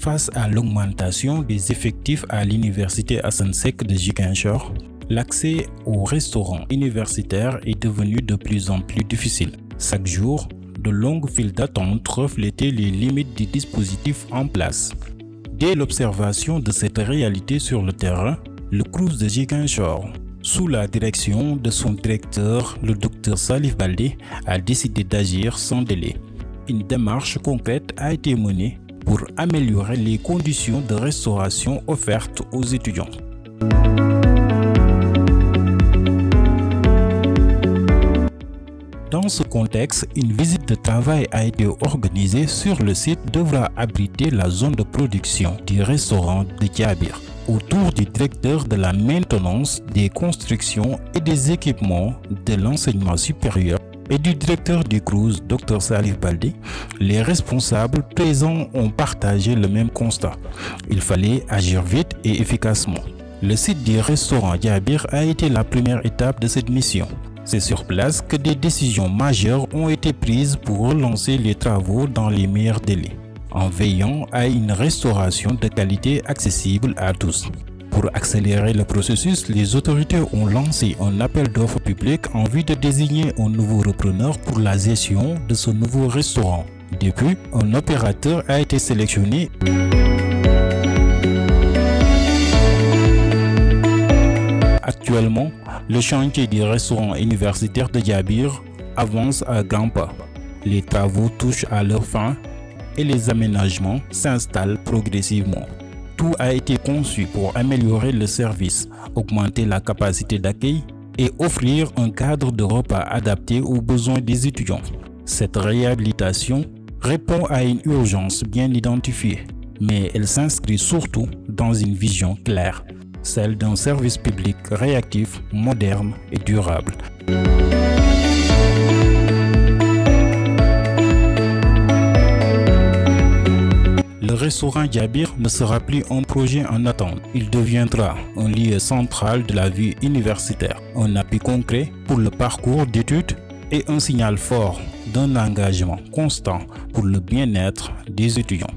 face à l'augmentation des effectifs à l'université Assane Seck de Ziguinchor, l'accès aux restaurants universitaires est devenu de plus en plus difficile. Chaque jour, de longues files d'attente reflétaient les limites du dispositif en place. Dès l'observation de cette réalité sur le terrain, le Crous de Ziguinchor, sous la direction de son directeur, le Dr Salif Baldé, a décidé d'agir sans délai. Une démarche concrète a été menée pour améliorer les conditions de restauration offertes aux étudiants. Dans ce contexte, une visite de travail a été organisée sur le site devra abriter la zone de production du restaurant de Diabir, autour du directeur de la maintenance, des constructions et des équipements de l'enseignement supérieur et du directeur du Crous, Dr Salif Baldé. Les responsables présents ont partagé le même constat. Il fallait agir vite et efficacement. Le site du restaurant Diabir a été la première étape de cette mission. C'est sur place que des décisions majeures ont été prises pour relancer les travaux dans les meilleurs délais, en veillant à une restauration de qualité accessible à tous. Pour accélérer le processus, les autorités ont lancé un appel d'offres public en vue de désigner un nouveau repreneur pour la gestion de ce nouveau restaurant. Depuis, un opérateur a été sélectionné. Actuellement, le chantier du restaurant universitaire de Diabir avance à grands pas. Les travaux touchent à leur fin et les aménagements s'installent progressivement. Tout a été conçu pour améliorer le service, augmenter la capacité d'accueil et offrir un cadre de repas adapté aux besoins des étudiants. Cette réhabilitation répond à une urgence bien identifiée, mais elle s'inscrit surtout dans une vision claire, celle d'un service public réactif, moderne et durable. Le restaurant Diabir ne sera plus un projet en attente. Il deviendra un lieu central de la vie universitaire, un appui concret pour le parcours d'études et un signal fort d'un engagement constant pour le bien-être des étudiants.